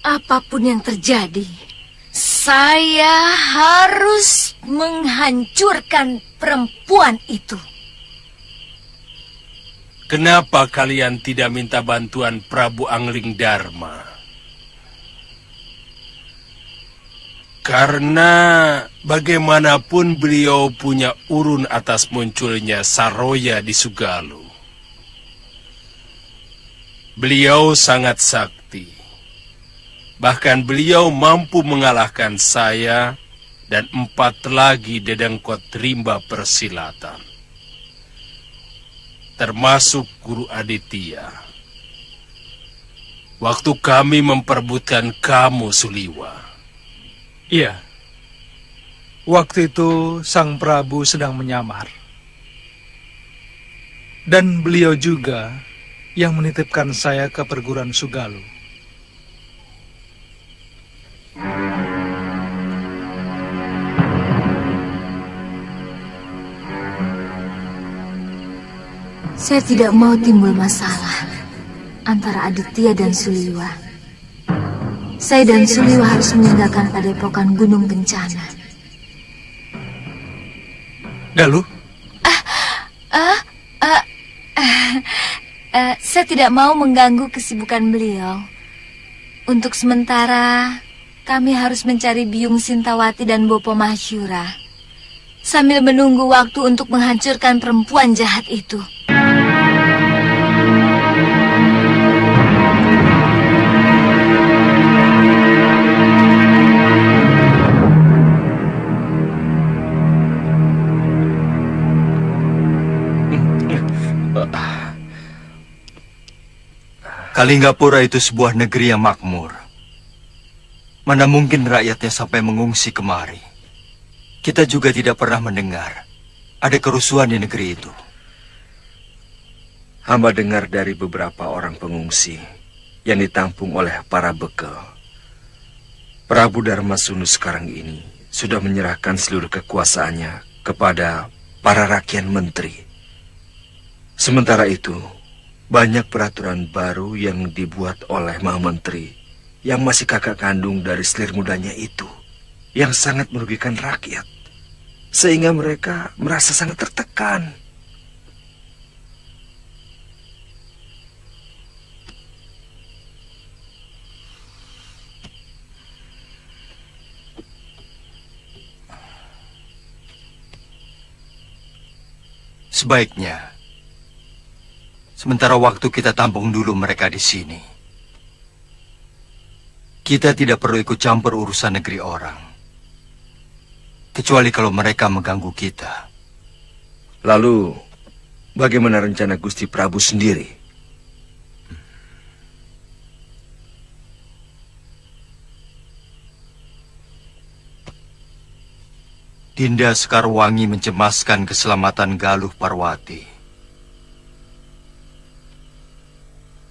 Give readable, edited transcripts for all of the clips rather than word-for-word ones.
Apapun yang terjadi, saya harus menghancurkan perempuan itu. Kenapa kalian tidak minta bantuan Prabu Angling Dharma? Karena bagaimanapun beliau punya urun atas munculnya Saroya di Sugalu. Beliau sangat sakti. Bahkan beliau mampu mengalahkan saya dan 4 lagi dedengkot rimba persilatan. Termasuk Guru Aditya. Waktu kami memperebutkan kamu, Suliwa. Iya. Waktu itu Sang Prabu sedang menyamar. Dan beliau juga yang menitipkan saya ke perguruan Sugalu. Saya tidak mau timbul masalah antara Aditya dan Suliwa. Saya dan Suliwa harus meninggalkan padepokan Gunung Kencana. Galuh? Saya tidak mau mengganggu kesibukan beliau. Untuk sementara, kami harus mencari Biung Sintawati dan Bopo Mahyura, sambil menunggu waktu untuk menghancurkan perempuan jahat itu. Kalinggapura itu sebuah negeri yang makmur. Mana mungkin rakyatnya sampai mengungsi kemari. Kita juga tidak pernah mendengar ada kerusuhan di negeri itu. Hamba dengar dari beberapa orang pengungsi yang ditampung oleh para bekel. Prabu Dharmasunu sekarang ini sudah menyerahkan seluruh kekuasaannya kepada para rakyat menteri. Sementara itu, banyak peraturan baru yang dibuat oleh Maha Menteri yang masih kakak kandung dari selir mudanya itu, yang sangat merugikan rakyat, sehingga mereka merasa sangat tertekan. Sebaiknya sementara waktu kita tampung dulu mereka di sini. Kita tidak perlu ikut campur urusan negeri orang. Kecuali kalau mereka mengganggu kita. Lalu, bagaimana rencana Gusti Prabu sendiri? Dinda Sekarwangi mencemaskan keselamatan Galuh Parwati.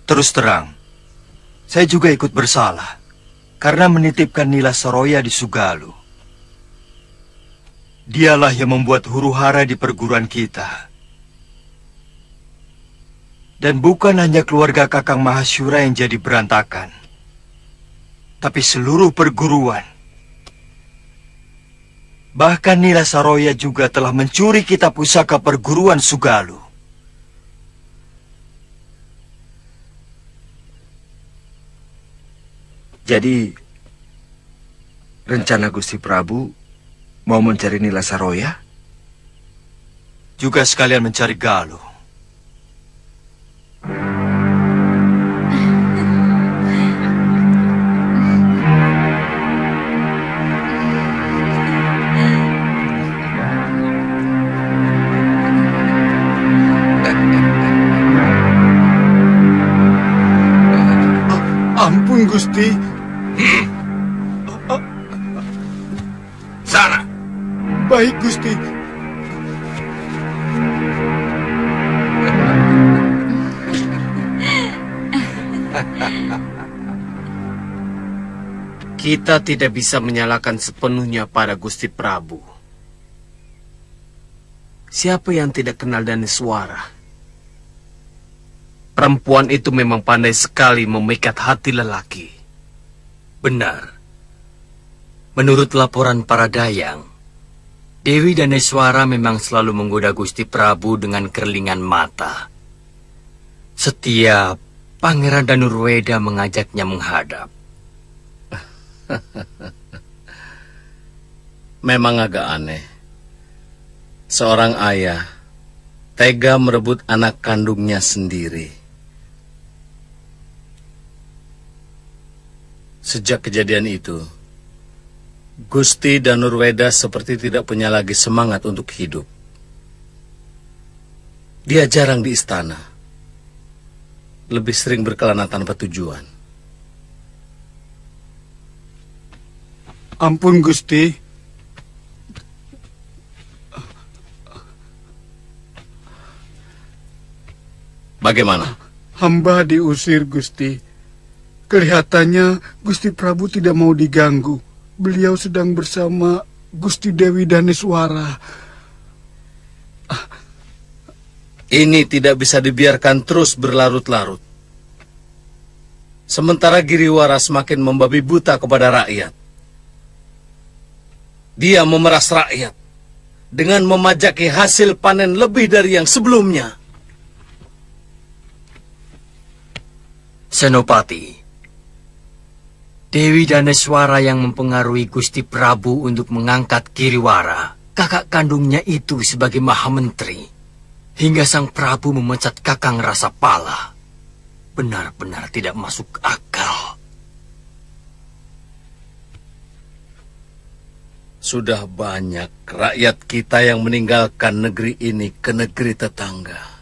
Terus terang, saya juga ikut bersalah karena menitipkan Nila Saroya di Sugalu. Dialah yang membuat huru-hara di perguruan kita. Dan bukan hanya keluarga Kakang Mahasyura yang jadi berantakan, tapi seluruh perguruan. Bahkan Nila Saroya juga telah mencuri kitab pusaka perguruan Sugalu. Jadi, rencana Gusti Prabu mau mencari Nila Saroya? Juga sekalian mencari Galuh. Ampun, Gusti. Sana. Baik, Gusti. Kita tidak bisa menyalahkan sepenuhnya pada Gusti Prabu. Siapa yang tidak kenal Daneswara? Perempuan itu memang pandai sekali memikat hati lelaki. Benar. Menurut laporan para dayang, Dewi Daneswara memang selalu menggoda Gusti Prabu dengan kerlingan mata. Setiap Pangeran Danurweda mengajaknya menghadap. Memang agak aneh. Seorang ayah tega merebut anak kandungnya sendiri. Sejak kejadian itu, Gusti Danurweda seperti tidak punya lagi semangat untuk hidup. Dia jarang di istana. Lebih sering berkelana tanpa tujuan. Ampun, Gusti. Bagaimana? Hamba diusir, Gusti. Kelihatannya Gusti Prabu tidak mau diganggu. Beliau sedang bersama Gusti Dewi Daneswara. Ini tidak bisa dibiarkan terus berlarut-larut. Sementara Giriwara semakin membabi buta kepada rakyat. Dia memeras rakyat dengan memajaki hasil panen lebih dari yang sebelumnya. Senopati, Dewi Daneswara yang mempengaruhi Gusti Prabu untuk mengangkat Giriwara, kakak kandungnya itu sebagai Mahamentri, hingga sang Prabu memecat Kakang Rasapala. Benar-benar tidak masuk akal. Sudah banyak rakyat kita yang meninggalkan negeri ini ke negeri tetangga.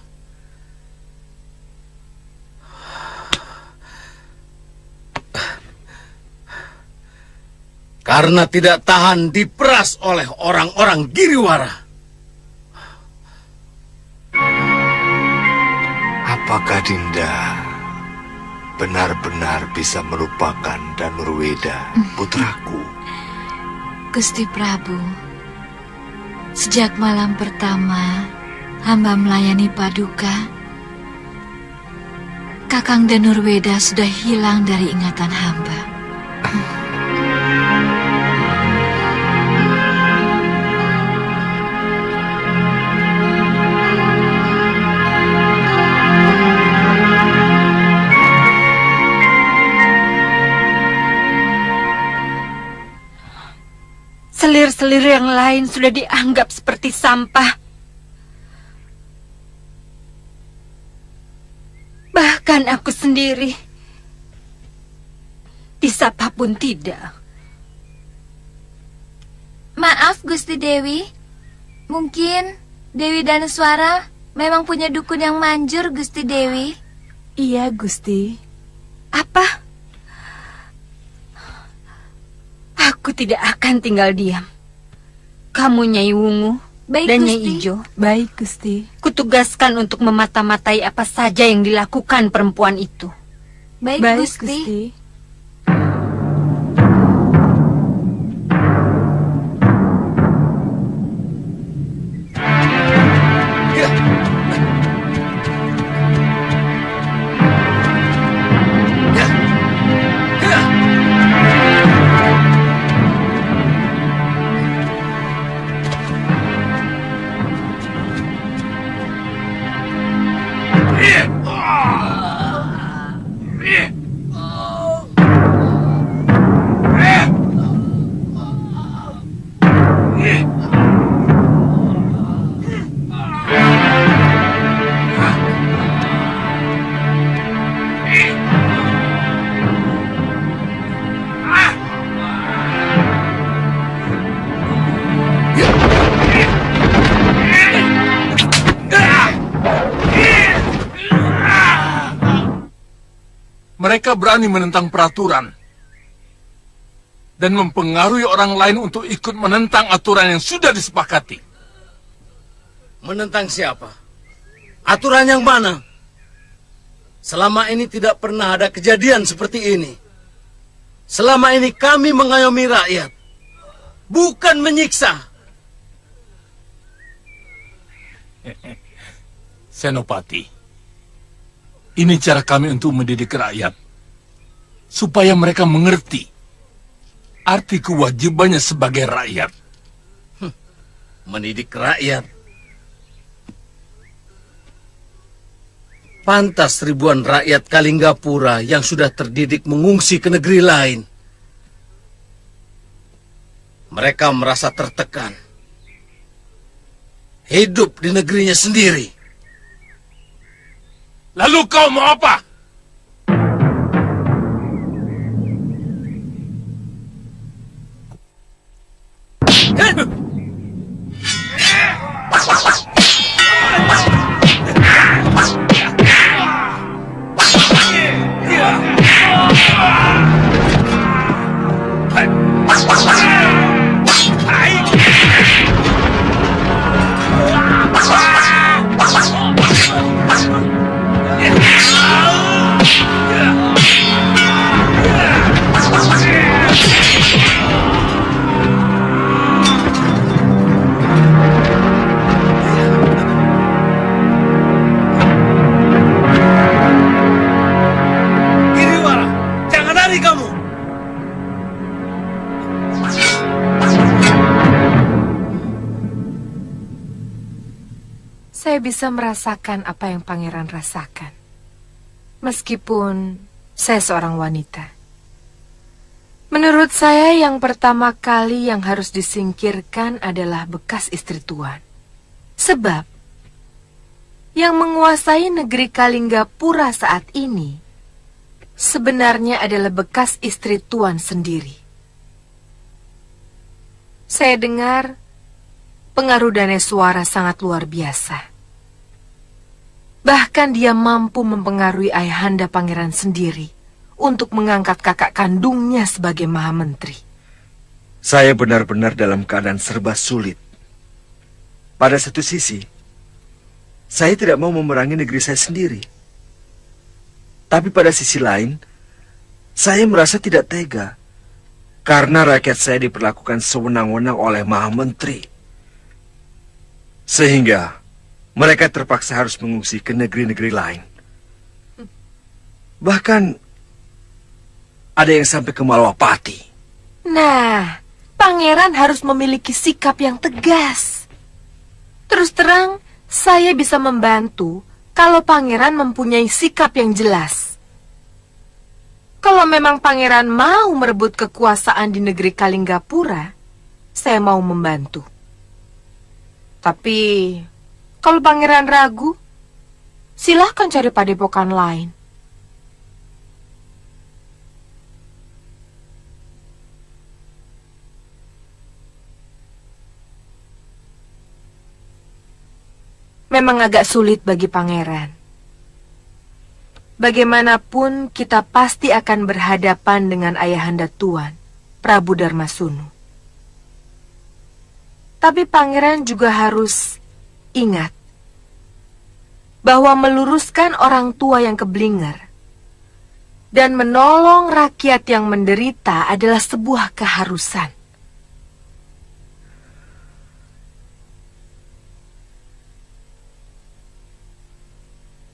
Karena tidak tahan diperas oleh orang-orang Giriwara. Apakah Dinda benar-benar bisa melupakan Danurweda, putraku? Gusti Prabu, sejak malam pertama hamba melayani Paduka, Kakang Danurweda sudah hilang dari ingatan hamba. Selir-selir yang lain sudah dianggap seperti sampah. Bahkan aku sendiri disapa pun tidak. Maaf Gusti Dewi, mungkin Dewi Daneswara memang punya dukun yang manjur Gusti Dewi. Iya Gusti. Apa? Aku tidak akan tinggal diam. Kamu Nyai Wungu dan Nyai Ijo. Baik, Gusti. Kutugaskan untuk memata-matai apa saja yang dilakukan perempuan itu. Baik, Gusti. Mereka berani menentang peraturan dan mempengaruhi orang lain untuk ikut menentang aturan yang sudah disepakati. Menentang siapa? Aturan yang mana? Selama ini tidak pernah ada kejadian seperti ini. Selama ini kami mengayomi rakyat, bukan menyiksa. Senopati, ini cara kami untuk mendidik rakyat, supaya mereka mengerti arti kewajibannya sebagai rakyat. Mendidik rakyat. Pantas ribuan rakyat Kalinggapura yang sudah terdidik mengungsi ke negeri lain. Mereka merasa tertekan. Hidup di negerinya sendiri. Lalu kau mau apa? Saya bisa merasakan apa yang pangeran rasakan. Meskipun saya seorang wanita. Menurut saya yang pertama kali yang harus disingkirkan adalah bekas istri tuan. Sebab yang menguasai negeri Kalinggapura saat ini sebenarnya adalah bekas istri tuan sendiri. Saya dengar pengaruh Daneswara sangat luar biasa. Bahkan dia mampu mempengaruhi ayahanda pangeran sendiri untuk mengangkat kakak kandungnya sebagai Mahamentri. Saya benar-benar dalam keadaan serba sulit. Pada satu sisi, saya tidak mau memerangi negeri saya sendiri. Tapi pada sisi lain, saya merasa tidak tega karena rakyat saya diperlakukan sewenang-wenang oleh Mahamentri. Sehingga mereka terpaksa harus mengungsi ke negeri-negeri lain. Bahkan ada yang sampai ke Malwapati. Nah, pangeran harus memiliki sikap yang tegas. Terus terang, saya bisa membantu kalau pangeran mempunyai sikap yang jelas. Kalau memang pangeran mau merebut kekuasaan di negeri Kalinggapura, saya mau membantu. Tapi kalau pangeran ragu, silahkan cari padepokan lain. Memang agak sulit bagi pangeran. Bagaimanapun kita pasti akan berhadapan dengan ayahanda tuan, Prabu Darmasunu. Tapi pangeran juga harus ingat bahwa meluruskan orang tua yang keblinger dan menolong rakyat yang menderita adalah sebuah keharusan.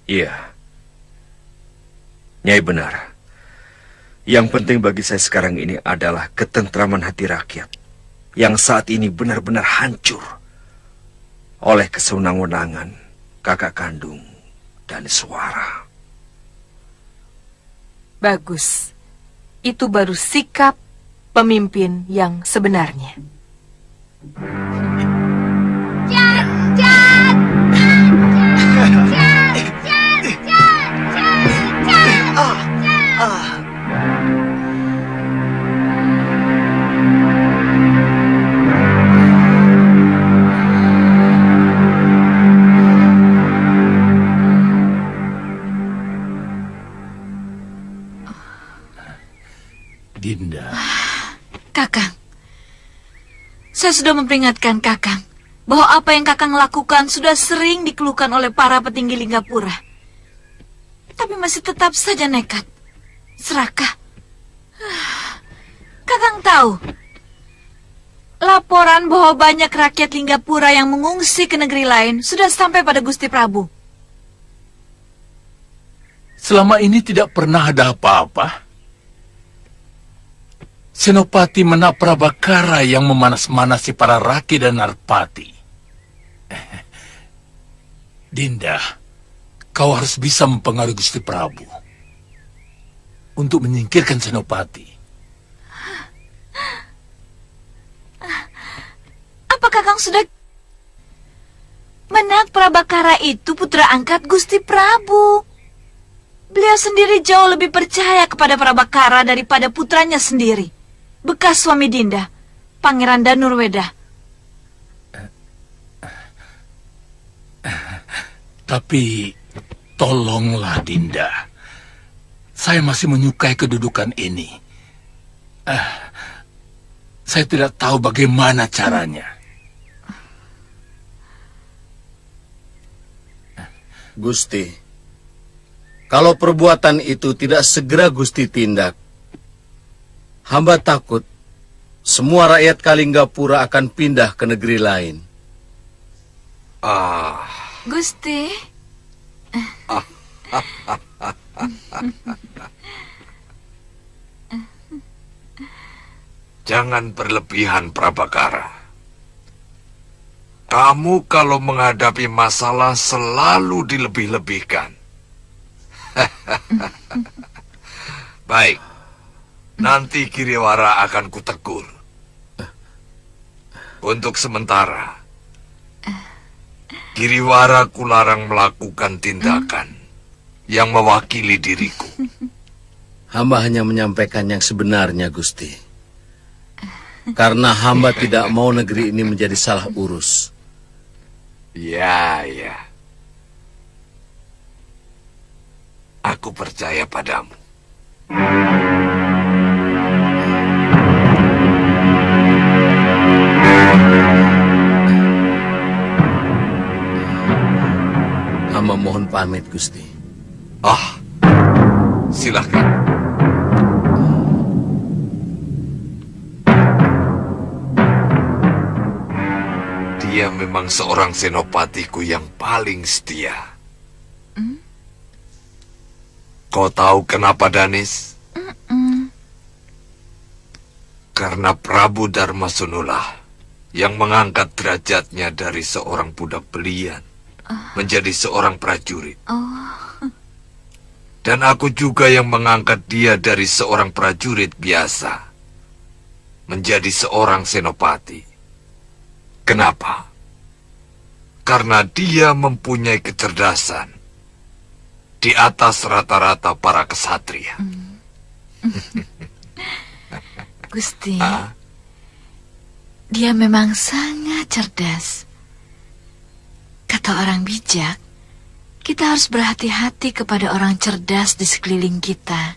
Iya, Nyai benar. Yang penting bagi saya sekarang ini adalah ketentraman hati rakyat yang saat ini benar-benar hancur oleh kesewenang-wenangan kakak kandung Daneswara. Bagus. Itu baru sikap pemimpin yang sebenarnya. Dinda. Kakang, saya sudah memperingatkan Kakang bahwa apa yang Kakang lakukan sudah sering dikeluhkan oleh para petinggi Linggapura. Tapi masih tetap saja nekat. Serakah. Kakang tahu, laporan bahwa banyak rakyat Linggapura yang mengungsi ke negeri lain sudah sampai pada Gusti Prabu. Selama ini tidak pernah ada apa-apa. Senopati Menaprabakara yang memanas-manasi para Raki dan Narpati. Dinda, kau harus bisa mempengaruhi Gusti Prabu untuk menyingkirkan Senopati. Apa Kakang sudah... Menaprabakara itu putra angkat Gusti Prabu. Beliau sendiri jauh lebih percaya kepada Prabakara daripada putranya sendiri, bekas suami Dinda, Pangeran Danurweda. Tapi, tolonglah Dinda. Saya masih menyukai kedudukan ini. Saya tidak tahu bagaimana caranya. Gusti, kalau perbuatan itu tidak segera Gusti tindak, hamba takut semua rakyat Kalinggapura akan pindah ke negeri lain. Gusti. Jangan berlebihan, Prabakara. Kamu kalau menghadapi masalah selalu dilebih-lebihkan. Baik, nanti Kiriwara akan kutegur. Untuk sementara, Kiriwara kularang melakukan tindakan yang mewakili diriku. Hamba hanya menyampaikan yang sebenarnya, Gusti. Karena hamba tidak mau negeri ini menjadi salah urus. Ya. Aku percaya padamu. Hamba mohon pamit, Gusti. Silakan. Dia memang seorang senopatiku yang paling setia. Kau tahu kenapa, Danis? Karena Prabu Darmasunulah yang mengangkat derajatnya dari seorang budak belian menjadi seorang prajurit. Dan aku juga yang mengangkat dia dari seorang prajurit biasa menjadi seorang senopati. Kenapa? Karena dia mempunyai kecerdasan di atas rata-rata para kesatria. Gusti, dia memang sangat cerdas. Kata orang bijak, kita harus berhati-hati kepada orang cerdas di sekeliling kita.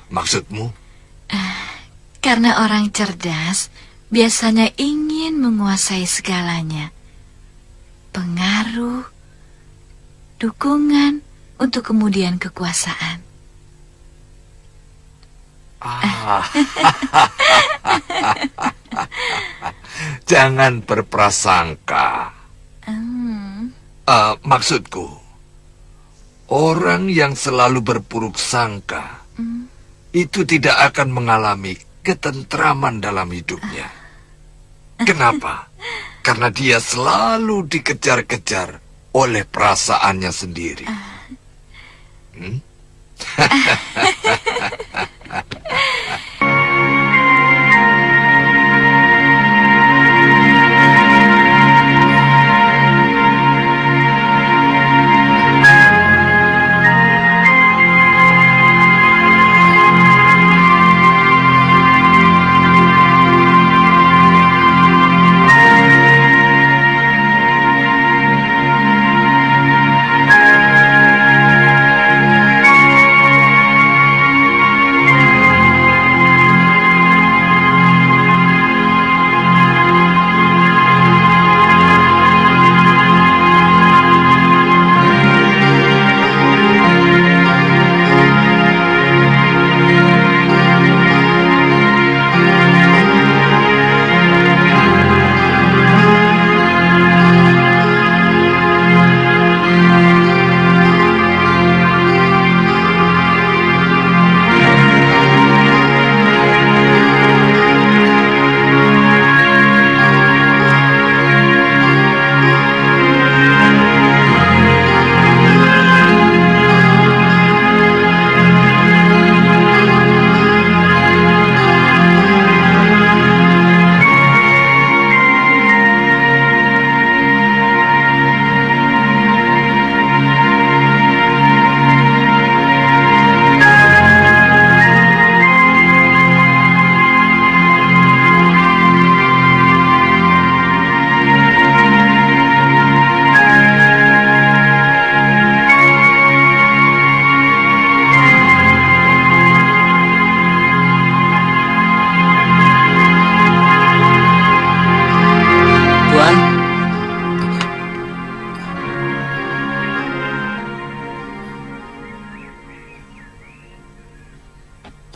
Maksudmu? Karena orang cerdas biasanya ingin menguasai segalanya. Pengaruh, dukungan untuk kemudian kekuasaan. Jangan berprasangka. Maksudku, orang yang selalu berburuk sangka itu tidak akan mengalami ketentraman dalam hidupnya. Kenapa? Karena dia selalu dikejar-kejar oleh perasaannya sendiri.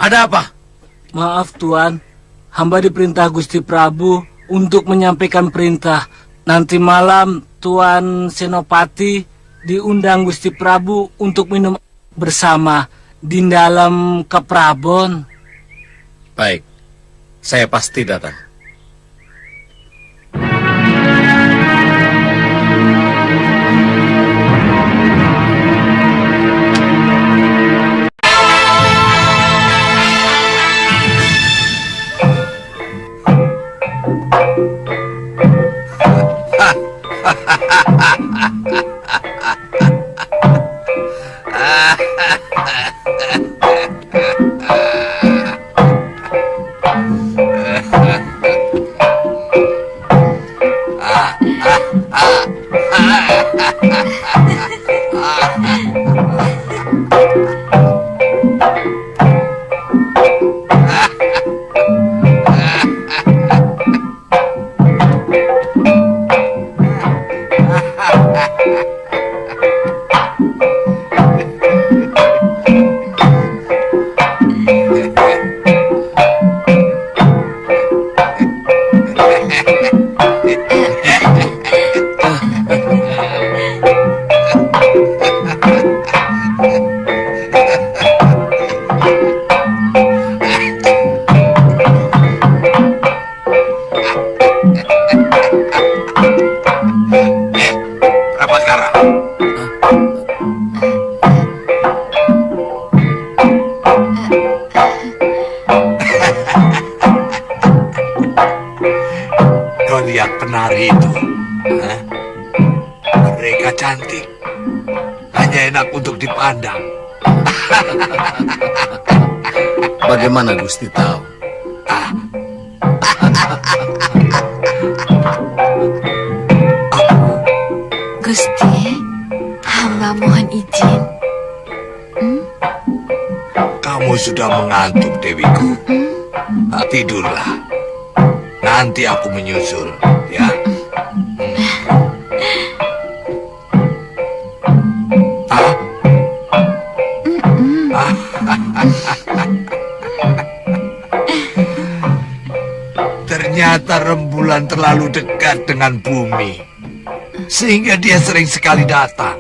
Ada apa? Maaf Tuan, hamba diperintah Gusti Prabu untuk menyampaikan perintah. Nanti malam Tuan Senopati diundang Gusti Prabu untuk minum bersama di dalam Keprabon. Baik, saya pasti datang. Penari itu, mereka cantik, hanya enak untuk dipandang. Bagaimana Gusti tahu? Gusti, hamba mohon izin. Kamu sudah mengantuk, Dewiku. Tidurlah. Nanti aku menyusul, ya. Ternyata rembulan terlalu dekat dengan bumi, sehingga dia sering sekali datang.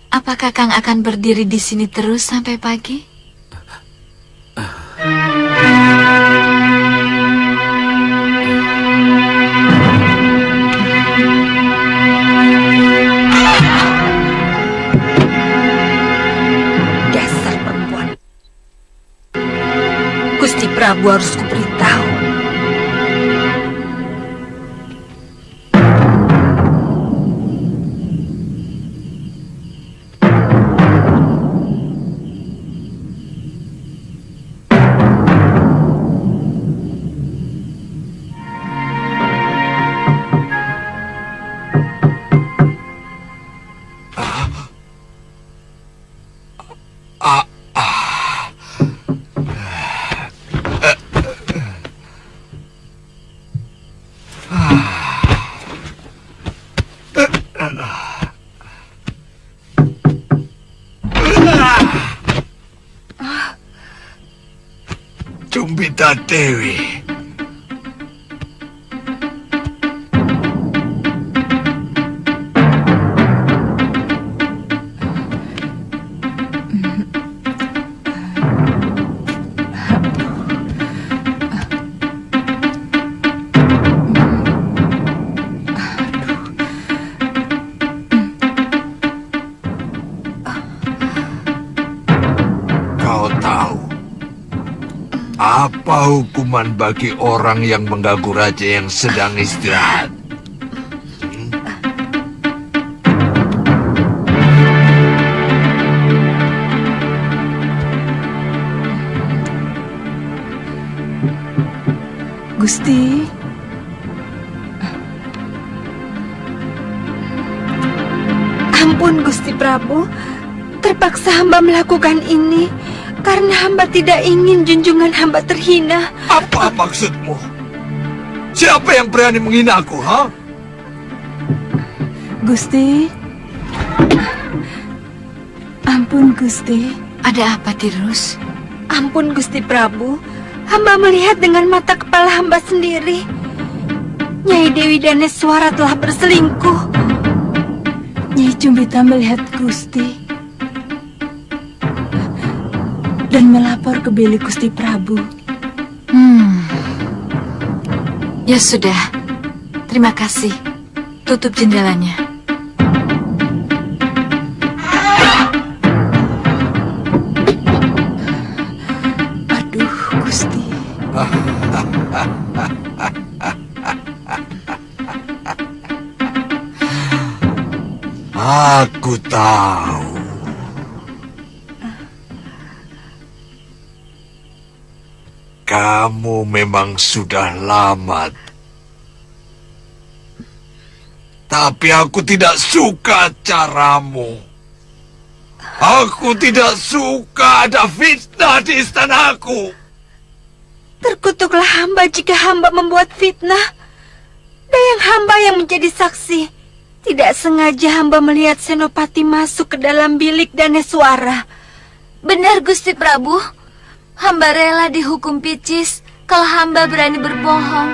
Apakah Kakang akan berdiri di sini terus sampai pagi? Dasar perempuan. Gusti Prabu harus kuberitahu. Cumbita Dewi. Apa hukuman bagi orang yang mengganggu raja yang sedang istirahat? Gusti. Ampun Gusti Prabu, terpaksa hamba melakukan ini karena hamba tidak ingin junjungan hamba terhina. Apa maksudmu? Siapa yang berani menghinaku, ha? Gusti. Ampun Gusti. Ada apa, Tirus? Ampun Gusti Prabu, hamba melihat dengan mata kepala hamba sendiri. Nyai Dewi Daneswara telah berselingkuh. Nyai Cumbita melihat Gusti dan melapor ke bilik Gusti Prabu. Ya sudah, terima kasih. Tutup jendelanya. Aduh, Gusti. Aku tahu. Kamu memang sudah lama. Tapi aku tidak suka caramu. Aku tidak suka ada fitnah di istanaku. Terkutuklah hamba jika hamba membuat fitnah. Dayang hamba yang menjadi saksi. Tidak sengaja hamba melihat Senopati masuk ke dalam bilik Daneswara. Benar Gusti Prabu. Hamba rela dihukum picis kalau hamba berani berbohong.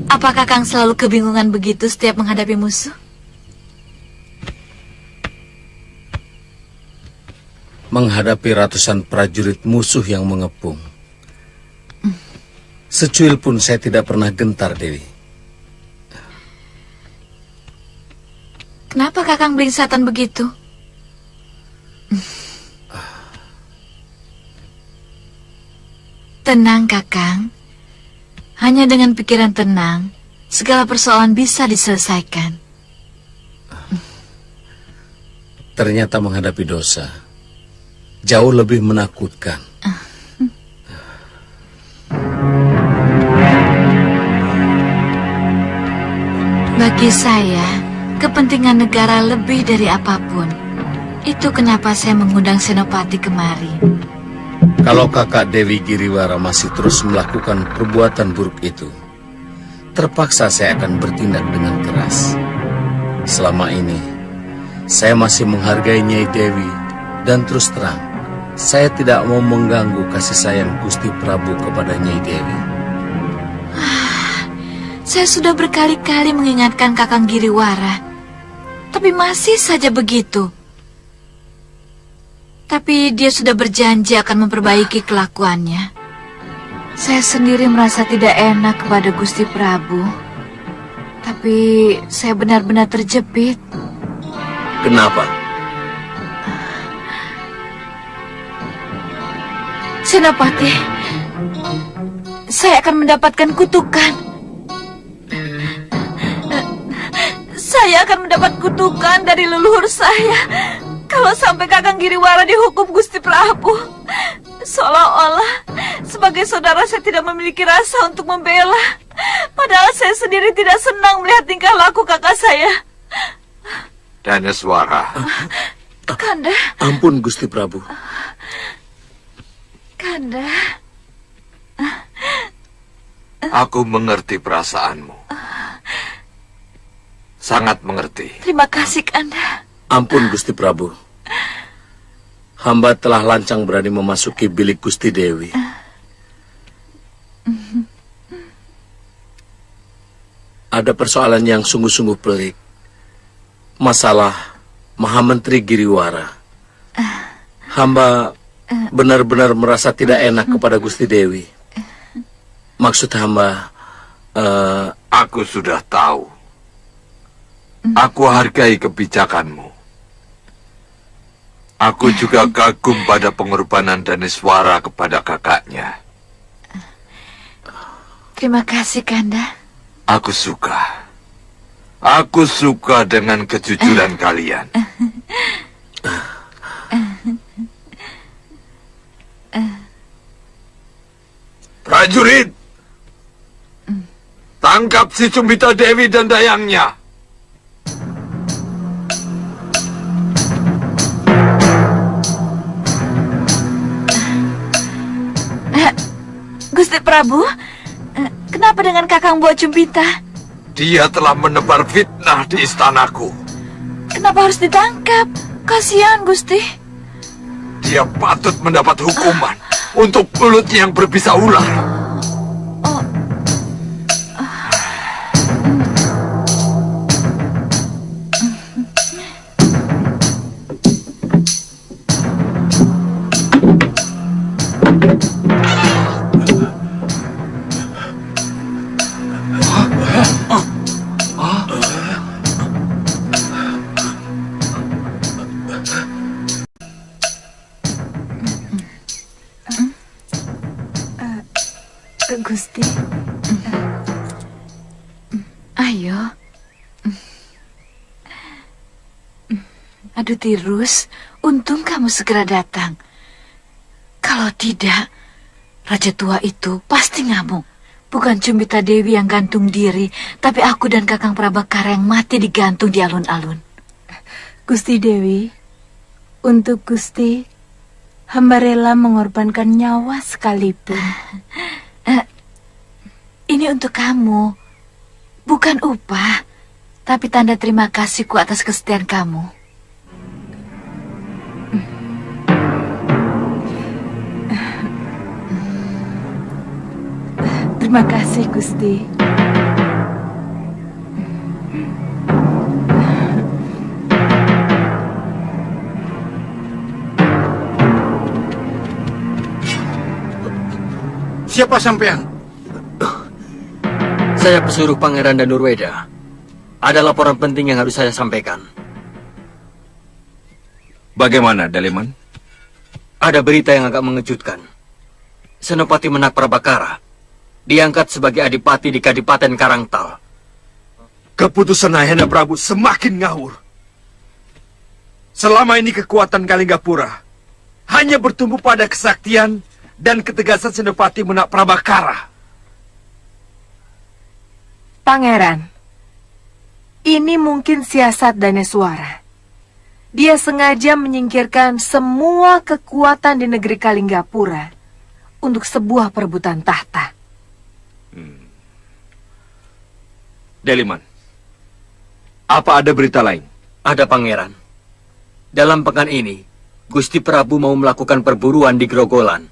Apakah Kakang selalu kebingungan begitu setiap menghadapi musuh? Menghadapi ratusan prajurit musuh yang mengepung, secuil pun saya tidak pernah gentar, Dewi. Kenapa Kakang belingsatan begitu? Tenang, Kakang. Hanya dengan pikiran tenang, segala persoalan bisa diselesaikan. Ternyata menghadapi dosa jauh lebih menakutkan. Bagi saya, kepentingan negara lebih dari apapun. Itu kenapa saya mengundang Senopati kemari. Kalau kakak Dewi Giriwara masih terus melakukan perbuatan buruk itu, terpaksa saya akan bertindak dengan keras. Selama ini, saya masih menghargai Nyai Dewi, dan terus terang, saya tidak mau mengganggu kasih sayang Gusti Prabu kepada Nyai Dewi. Saya sudah berkali-kali mengingatkan Kakang Giriwara, tapi masih saja begitu. Tapi dia sudah berjanji akan memperbaiki kelakuannya. Saya sendiri merasa tidak enak kepada Gusti Prabu. Tapi saya benar-benar terjepit. Kenapa? Senopati, saya akan mendapatkan kutukan. Saya akan mendapat kutukan dari leluhur saya. Kalau sampai Kakang Giriwara dihukum Gusti Prabu, seolah-olah sebagai saudara saya tidak memiliki rasa untuk membela. Padahal saya sendiri tidak senang melihat tingkah laku kakak saya. Daneswara. Kanda. Ampun Gusti Prabu. Kanda. Aku mengerti perasaanmu. Sangat mengerti. Terima kasih Kanda. Ampun Gusti Prabu. Hamba telah lancang berani memasuki bilik Gusti Dewi. Ada persoalan yang sungguh-sungguh pelik. Masalah Mahamentri Giriwara. Hamba benar-benar merasa tidak enak kepada Gusti Dewi. Maksud hamba... Aku sudah tahu. Aku hargai kebijakanmu. Aku juga kagum pada pengorbanan Daneswara kepada kakaknya. Terima kasih Kanda. Aku suka. Aku suka dengan kejujuran kalian. Prajurit, tangkap si Cumbita Dewi dan dayangnya. Gusti Prabu, kenapa dengan Kakang Buat Cumbita? Dia telah menebar fitnah di istanaku. Kenapa harus ditangkap? Kasihan Gusti. Dia patut mendapat hukuman untuk mulutnya yang berbisa ular. Gusti. Ayo. Aduh Tirus, untung kamu segera datang. Kalau tidak, Raja tua itu pasti ngamuk. Bukan Cumbita Dewi yang gantung diri, tapi aku dan Kakang Prabakara yang mati digantung di alun-alun. Gusti Dewi, untuk Gusti, hamba rela mengorbankan nyawa sekalipun. Ini untuk kamu, bukan upah, tapi tanda terima kasihku atas kesetiaan kamu. Terima kasih, Gusti. Siapa sampean? Saya pesuruh Pangeran Danurweda. Ada laporan penting yang harus saya sampaikan. Bagaimana, Daleman? Ada berita yang agak mengejutkan. Senopati Menak Prabakara diangkat sebagai adipati di Kadipaten Karangtal. Keputusan Ayahanda Prabu semakin ngawur. Selama ini kekuatan Kalinggapura hanya bertumbuh pada kesaktian dan ketegasan Senopati Menak Prabakara. Pangeran, ini mungkin siasat Daneswara. Dia sengaja menyingkirkan semua kekuatan di negeri Kalinggapura untuk sebuah perebutan tahta. Deliman, apa ada berita lain? Ada, Pangeran. Dalam pekan ini, Gusti Prabu mau melakukan perburuan di Grogolan.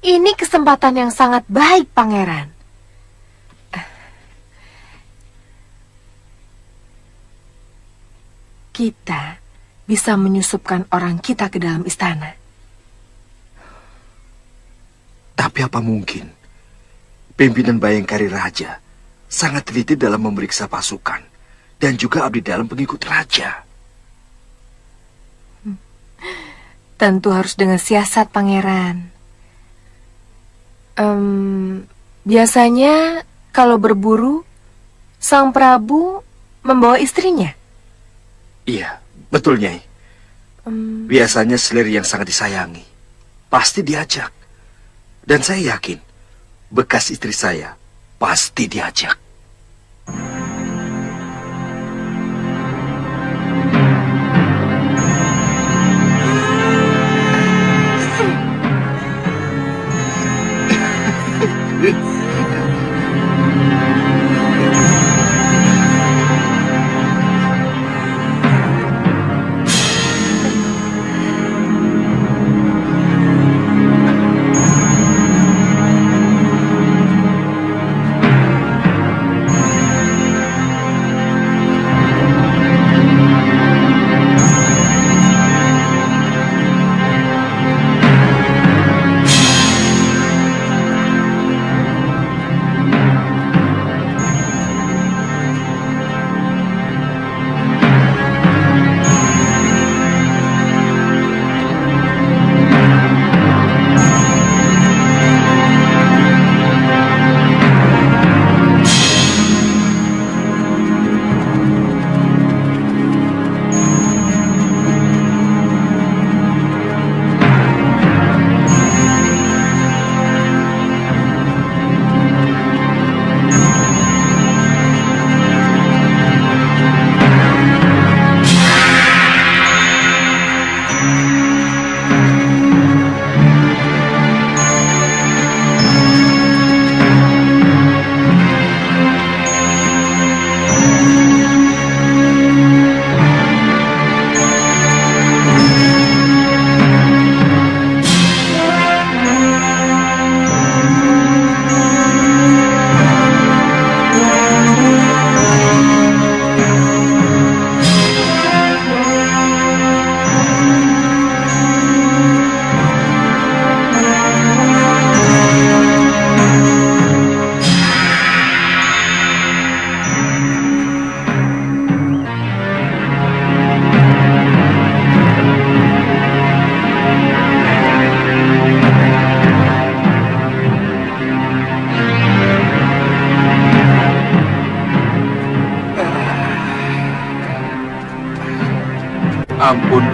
Ini kesempatan yang sangat baik, Pangeran. Kita bisa menyusupkan orang kita ke dalam istana. Tapi apa mungkin pimpinan Bayangkari Raja sangat teliti dalam memeriksa pasukan dan juga abdi dalam pengikut raja? Tentu harus dengan siasat, Pangeran. Biasanya kalau berburu, Sang Prabu membawa istrinya. Iya, betul, Nyai. Biasanya selir yang sangat disayangi pasti diajak. Dan saya yakin bekas istri saya pasti diajak.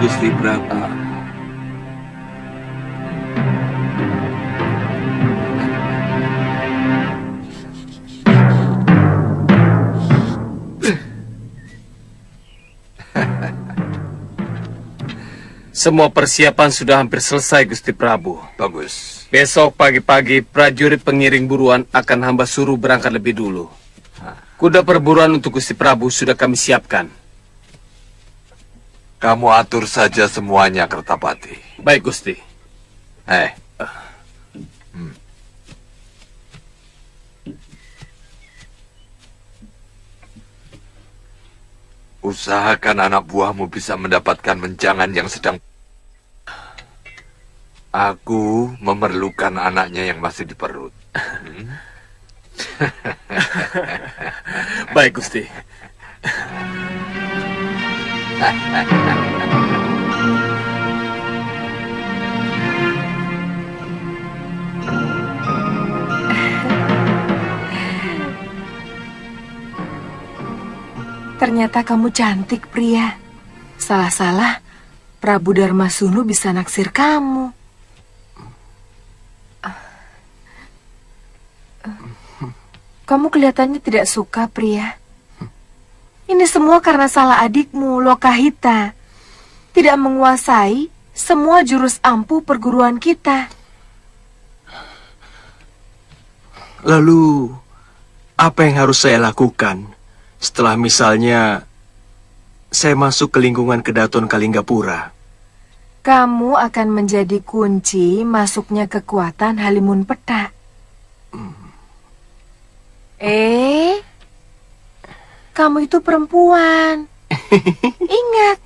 Gusti Prabu. Semua persiapan sudah hampir selesai, Gusti Prabu. Bagus. Besok pagi-pagi prajurit pengiring buruan akan hamba suruh berangkat lebih dulu. Kuda perburuan untuk Gusti Prabu sudah kami siapkan. Kamu atur saja semuanya, Kertapati. Baik, Gusti. Usahakan anak buahmu bisa mendapatkan menjangan yang sedang... Aku memerlukan anaknya yang masih di perut. Baik, Gusti. Ternyata kamu cantik, pria. Salah-salah, Prabu Darmasunu bisa naksir kamu. Kamu kelihatannya tidak suka, pria. Ini semua karena salah adikmu, Lokahita. Tidak menguasai semua jurus ampuh perguruan kita. Lalu, apa yang harus saya lakukan setelah misalnya saya masuk ke lingkungan Kedaton Kalinggapura? Kamu akan menjadi kunci masuknya kekuatan Halimun Petak. Kamu itu perempuan. Ingat.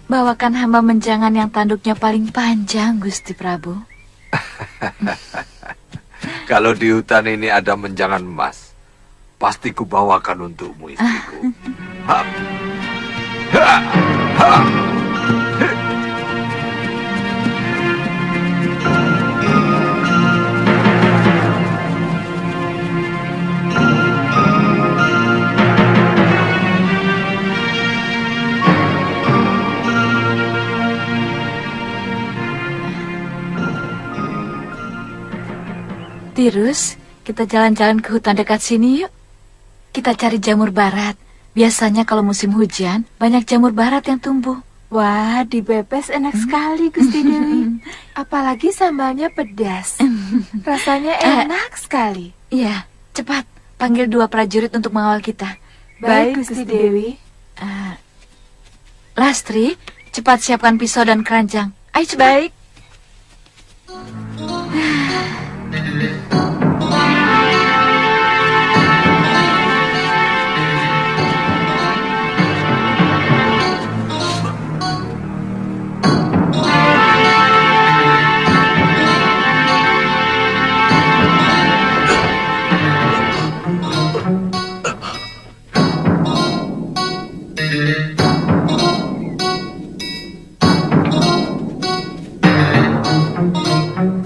Bawakan hamba menjangan yang tanduknya paling panjang, Gusti Prabu. Kalau di hutan ini ada menjangan emas, pasti kubawakan untukmu, istriku. Tirus, kita jalan-jalan ke hutan dekat sini yuk. Kita cari jamur barat. Biasanya kalau musim hujan, banyak jamur barat yang tumbuh. Wah, dipepes enak sekali, Gusti Dewi. Apalagi sambalnya pedas. Rasanya enak sekali. Iya, cepat. Panggil 2 prajurit untuk mengawal kita. Baik, Gusti Dewi. Lastri, cepat siapkan pisau dan keranjang. Ayo cepat. Baik.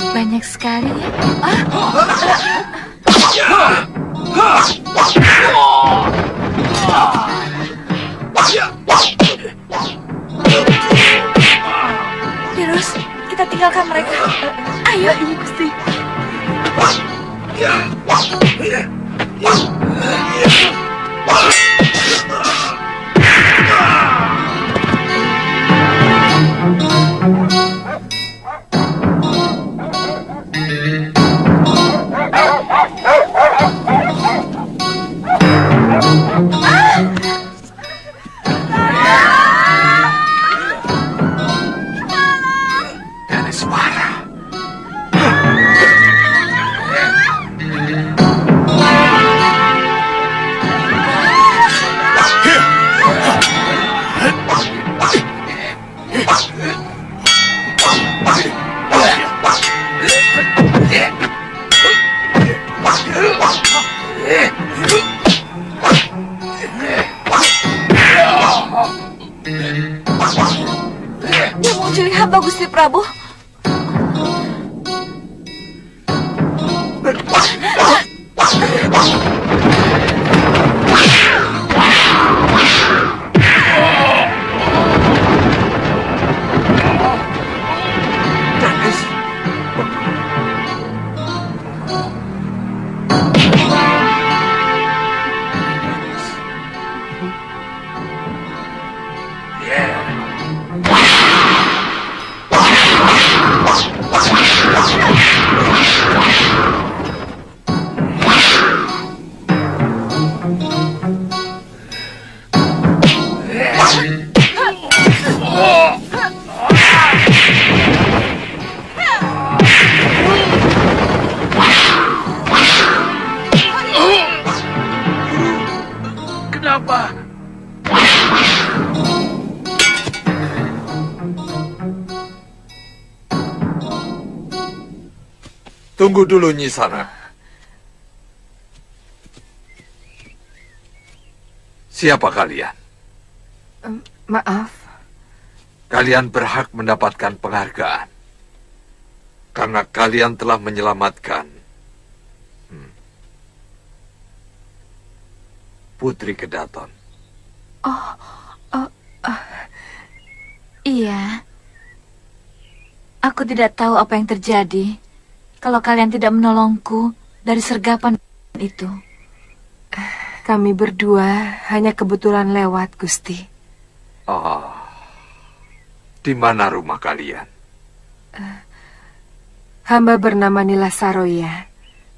Banyak sekali ya. Tirus, kita tinggalkan mereka. Ayo, ini Gusti. Dari suara. Dia mencuri hamba, Gusti Prabu. Kenapa? Tunggu dulu, Nyisana. Siapa kalian? Maaf. Kalian berhak mendapatkan penghargaan. Karena kalian telah menyelamatkan Putri Kedaton. Iya. Aku tidak tahu apa yang terjadi kalau kalian tidak menolongku dari sergapan itu. Kami berdua hanya kebetulan lewat, Gusti. Oh, di mana rumah kalian? Hamba bernama Nila Saroya.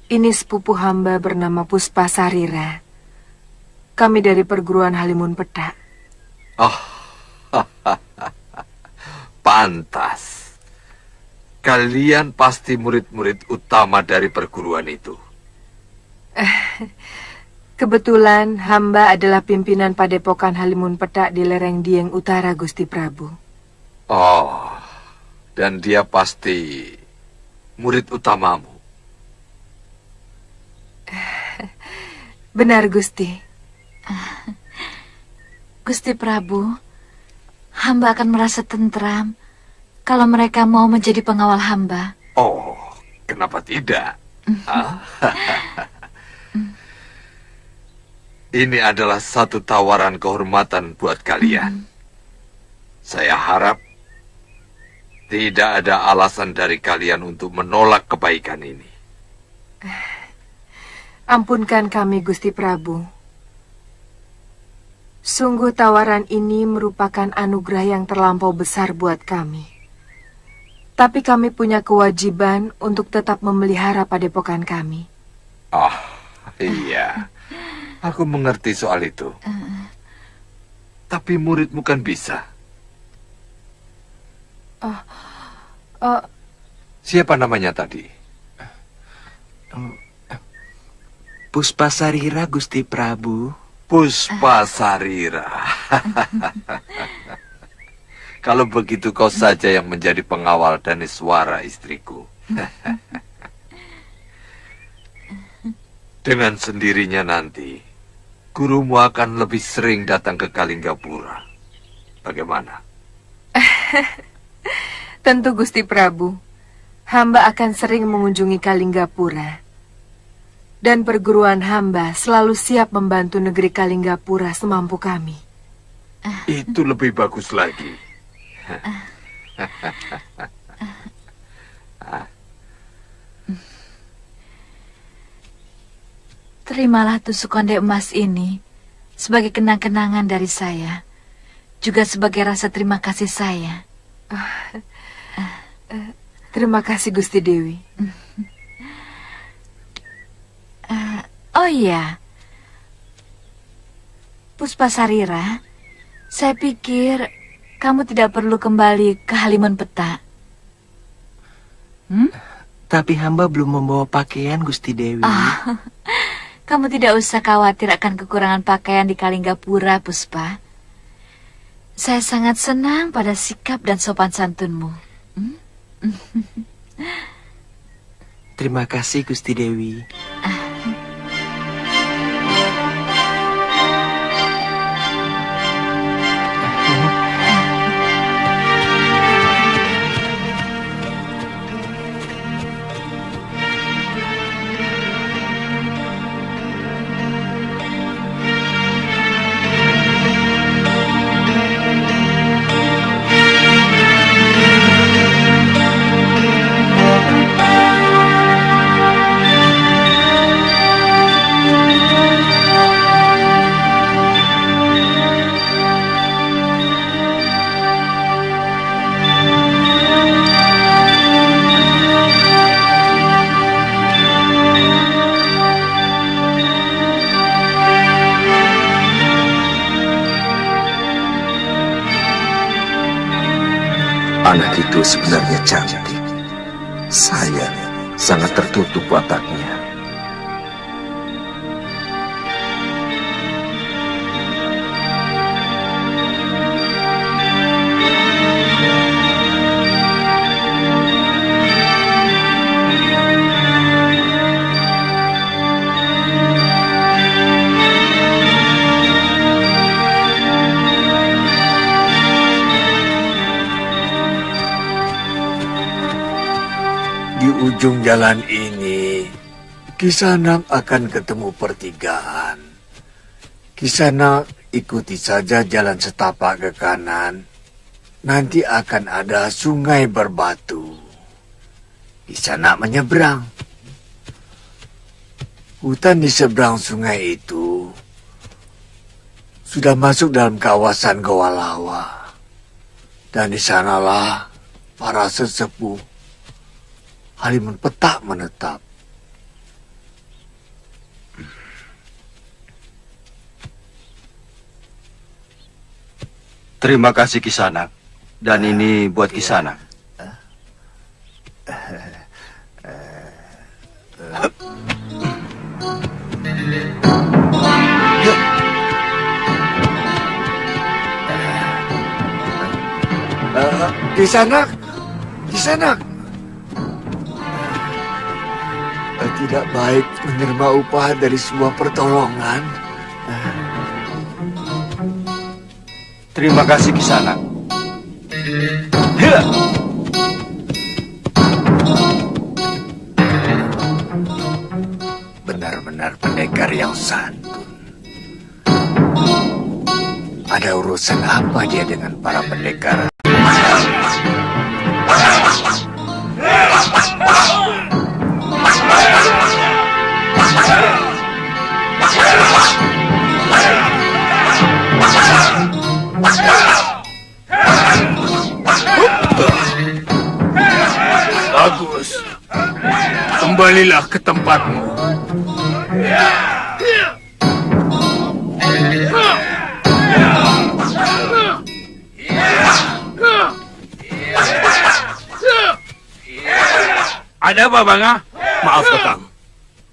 Ini sepupu hamba bernama Puspa Sarira. Kami dari perguruan Halimun Petak. Oh, pantas. Kalian pasti murid-murid utama dari perguruan itu. Kebetulan hamba adalah pimpinan padepokan Halimun Petak di lereng Dieng Utara, Gusti Prabu. Oh, dan dia pasti murid utamamu. Benar, Gusti. Gusti Prabu, hamba akan merasa tentram kalau mereka mau menjadi pengawal hamba. Oh, kenapa tidak? Ini adalah satu tawaran kehormatan buat kalian. Saya harap tidak ada alasan dari kalian untuk menolak kebaikan ini. Ampunkan kami, Gusti Prabu. Sungguh tawaran ini merupakan anugerah yang terlampau besar buat kami. Tapi kami punya kewajiban untuk tetap memelihara padepokan kami. Oh, iya. Aku mengerti soal itu. Tapi muridmu kan bisa. Siapa namanya tadi? Puspa Sarira, Gusti Prabu. Puspa Sarira. Kalau begitu kau saja yang menjadi pengawal Daniswara istriku. Dengan sendirinya nanti, gurumu akan lebih sering datang ke Kalinggapura. Bagaimana? Tentu, Gusti Prabu. Hamba akan sering mengunjungi Kalinggapura. Dan perguruan hamba selalu siap membantu negeri Kalinggapura semampu kami. Itu lebih bagus lagi. Terimalah tusuk konde emas ini sebagai kenang-kenangan dari saya, juga sebagai rasa terima kasih saya. Terima kasih, Gusti Dewi. Oh iya, Puspa Sarira, saya pikir kamu tidak perlu kembali ke Halimun Petak. Tapi hamba belum membawa pakaian, Gusti Dewi. Kamu tidak usah khawatir akan kekurangan pakaian di Kalinggapura, Puspa. Saya sangat senang pada sikap dan sopan santunmu. Terima kasih Gusti Dewi. Anak itu sebenarnya cantik. Saya sangat tertutup wataknya. Di ujung jalan ini, Kisanak akan ketemu pertigaan. Kisanak ikuti saja jalan setapak ke kanan. Nanti akan ada sungai berbatu. Kisanak menyeberang. Hutan di seberang sungai itu sudah masuk dalam kawasan Goa Lawa. Dan di sanalah para sesepuh Halimun Petak menetap. Terima kasih Kisanak. Dan ini buat Kisanak. Kisanak, Kisanak. Tidak baik menerima upah dari sebuah pertolongan. Terima kasih Kisanak. Benar-benar pendekar yang santun. Ada urusan apa dia dengan para pendekar? Bagus. Kembalilah ke tempatmu. Ada apa, Banga? Maaf, Kakang.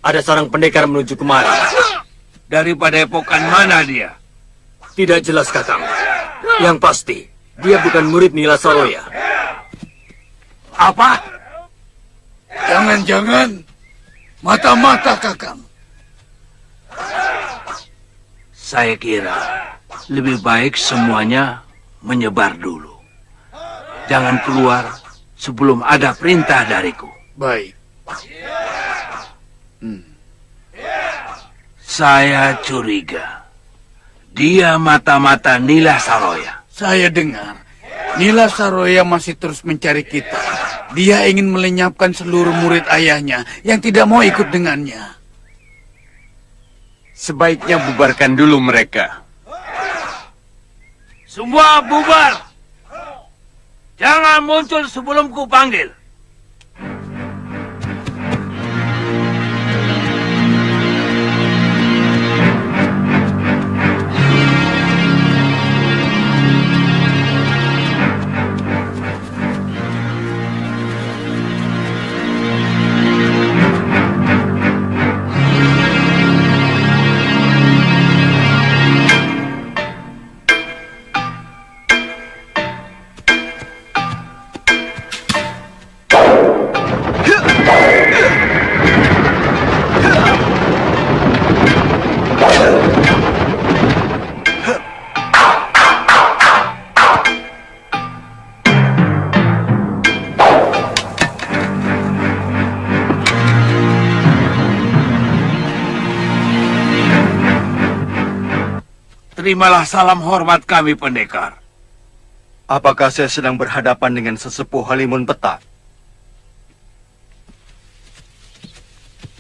Ada seorang pendekar menuju kemari. Dari padepokan mana dia? Tidak jelas, Kakang. Yang pasti, dia bukan murid Nila Saroya. Apa? Jangan-jangan mata-mata Kakang. Saya kira lebih baik semuanya menyebar dulu. Jangan keluar sebelum ada perintah dariku. Baik. Saya curiga dia mata-mata Nila Saroya. Saya dengar Nila Saroya masih terus mencari kita. Dia ingin melenyapkan seluruh murid ayahnya yang tidak mau ikut dengannya. Sebaiknya bubarkan dulu mereka. Semua bubar. Jangan muncul sebelum ku panggil. terimalah salam hormat kami, pendekar. Apakah saya sedang berhadapan dengan sesepuh Halimun Petak?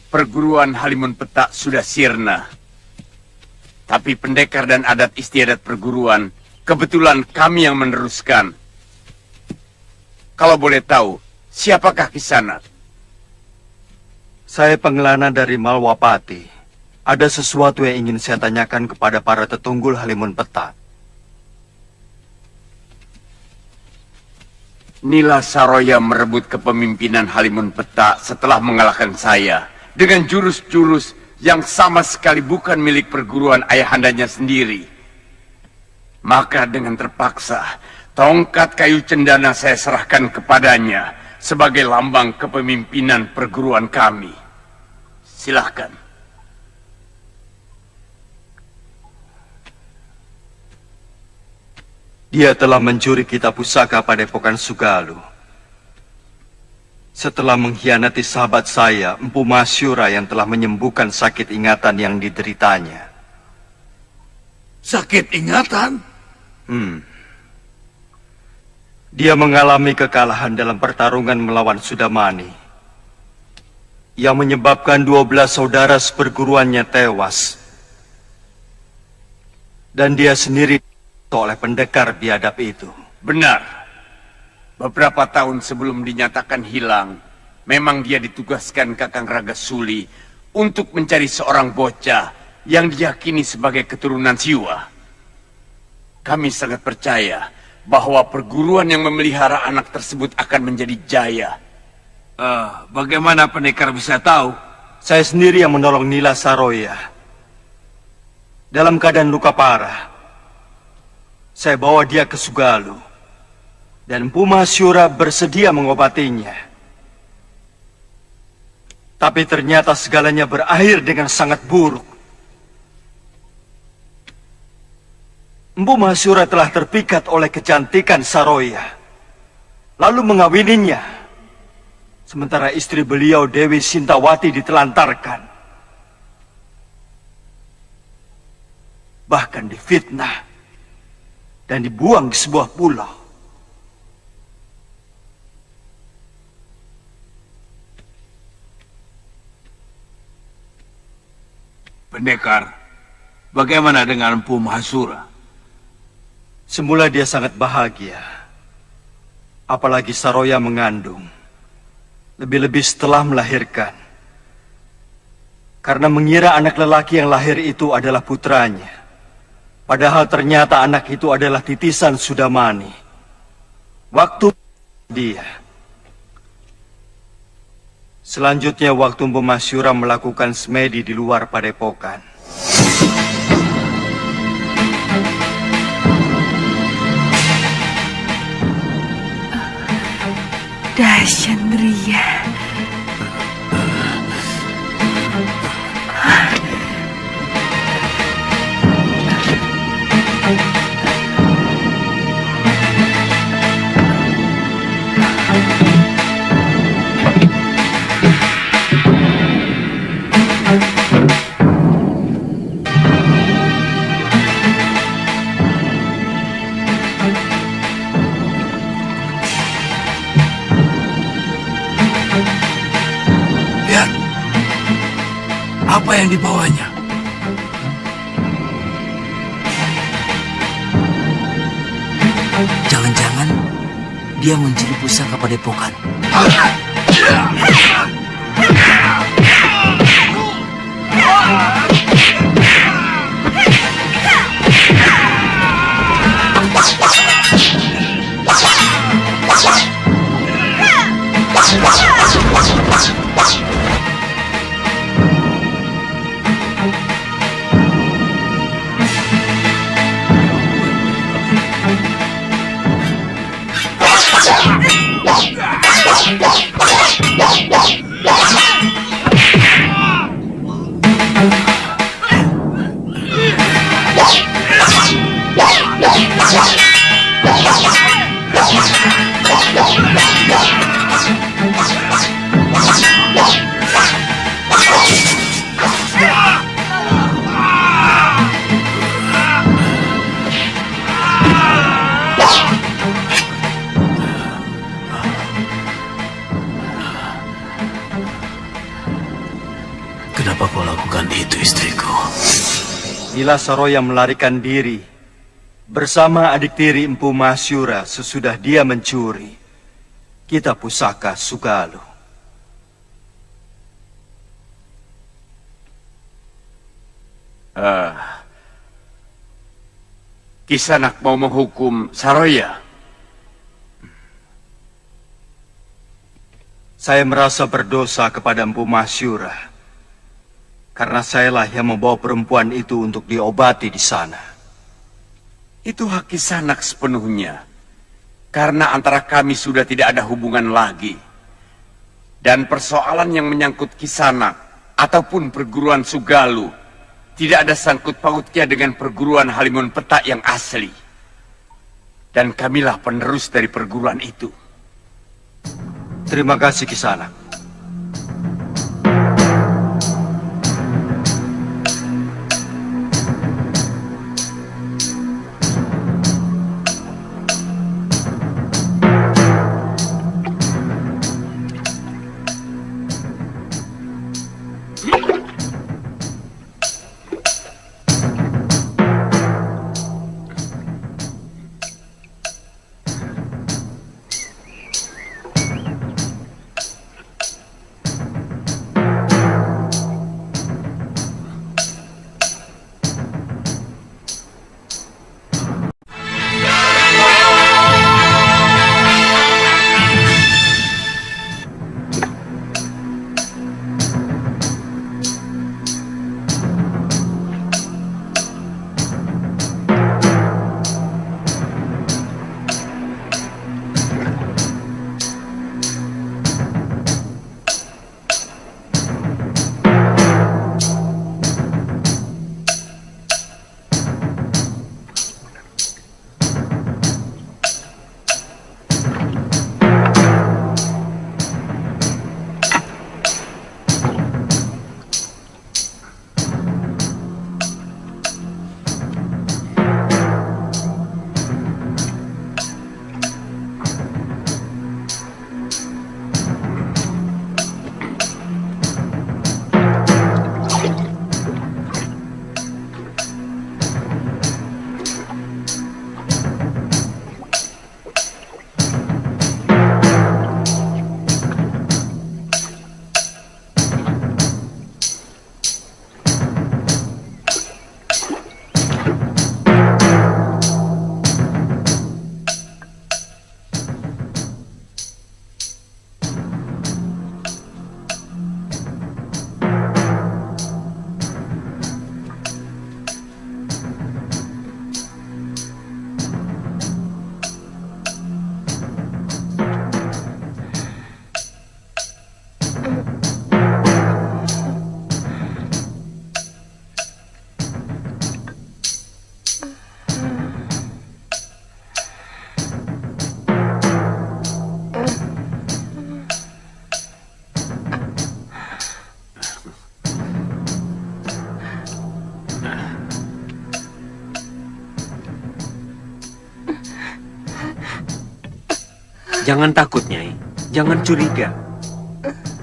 Perguruan Halimun Petak sudah sirna. Tapi pendekar dan adat istiadat perguruan, kebetulan kami yang meneruskan. Kalau boleh tahu, siapakah Kisanak? Saya pengelana dari Malwapati. Ada sesuatu yang ingin saya tanyakan kepada para tetunggul Halimun Petak. Nila Saroya merebut kepemimpinan Halimun Petak setelah mengalahkan saya dengan jurus-jurus yang sama sekali bukan milik perguruan ayahandanya sendiri. Maka dengan terpaksa, tongkat kayu cendana saya serahkan kepadanya sebagai lambang kepemimpinan perguruan kami. Silahkan. Dia telah mencuri kitab pusaka Padepokan Sugalu. Setelah mengkhianati sahabat saya, Empu Masyura yang telah menyembuhkan sakit ingatan yang dideritanya. Sakit ingatan? Dia mengalami kekalahan dalam pertarungan melawan Sudamani, yang menyebabkan 12 saudara seperguruannya tewas. Dan dia sendiri oleh pendekar biadab itu. Benar. Beberapa tahun sebelum dinyatakan hilang, memang dia ditugaskan Kakang Ragasuli untuk mencari seorang bocah yang diyakini sebagai keturunan Siwa. Kami sangat percaya bahwa perguruan yang memelihara anak tersebut akan menjadi jaya. Bagaimana pendekar bisa tahu? Saya sendiri yang menolong Nila Saroya. Dalam keadaan luka parah, saya bawa dia ke Sugalu, dan Empu Masyura bersedia mengobatinya. Tapi ternyata segalanya berakhir dengan sangat buruk. Empu Masyura telah terpikat oleh kecantikan Saroya, lalu mengawininya. Sementara istri beliau Dewi Sintawati ditelantarkan. Bahkan difitnah dan dibuang di sebuah pulau. Pendekar, bagaimana dengan Empu Mahasura? Semula dia sangat bahagia. Apalagi Saroya mengandung. Lebih-lebih setelah melahirkan. Karena mengira anak lelaki yang lahir itu adalah putranya. Padahal ternyata anak itu adalah titisan Sudamani. Waktu dia. Selanjutnya waktu Empu Masyura melakukan semedi di luar padepokan. Dasyandriya. Apa yang dibawanya? Jangan-jangan dia mencuri pusaka padepokan. Wow. Bila Saroya melarikan diri bersama adik tiri Empu Masyura sesudah dia mencuri kita pusaka Sugalu. Kisanak mau menghukum Saroya? Saya merasa berdosa kepada Empu Masyura karena sayalah yang membawa perempuan itu untuk diobati di sana. Itu hak Kisanak sepenuhnya. Karena antara kami sudah tidak ada hubungan lagi. Dan persoalan yang menyangkut Kisanak ataupun perguruan Sugalu tidak ada sangkut pautnya dengan perguruan Halimun Petak yang asli. Dan kamilah penerus dari perguruan itu. Terima kasih Kisanak. Jangan takut, Nyai. Jangan curiga.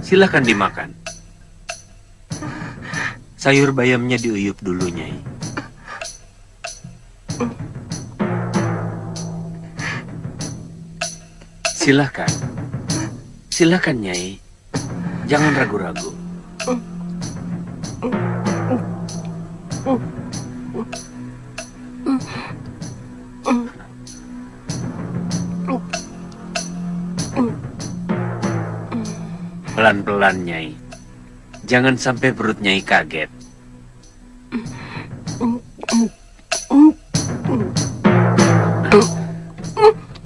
Silahkan dimakan. Sayur bayamnya diuyup dulu, Nyai. Silahkan. Silahkan, Nyai. Jangan ragu-ragu. Pelan-pelan, Nyai. Jangan sampai perut Nyai kaget.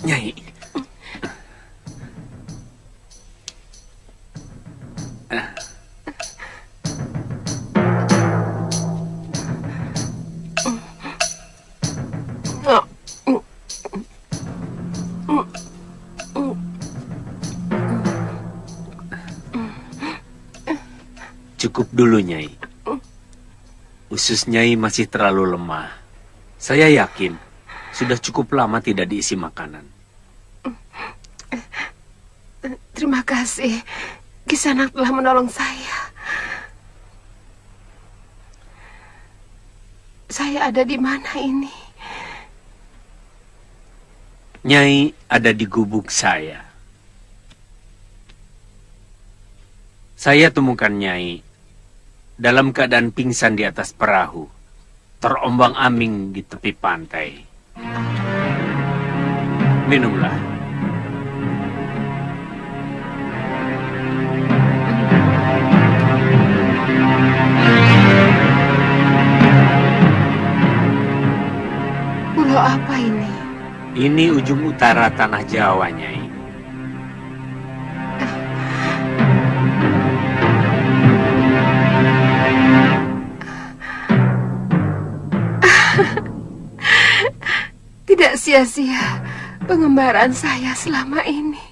Nyai. Cukup dulu, Nyai. Usus Nyai masih terlalu lemah. Saya yakin sudah cukup lama tidak diisi makanan. Terima kasih. Kisanak telah menolong saya. Saya Saya ada di mana ini? Nyai ada di gubuk saya. Saya temukan Nyai dalam keadaan pingsan di atas perahu, terombang-ambing di tepi pantai. Minumlah. Pulau apa ini? Ini ujung utara tanah Jawa, Nyai. Tidak sia-sia pengembaraan saya selama ini.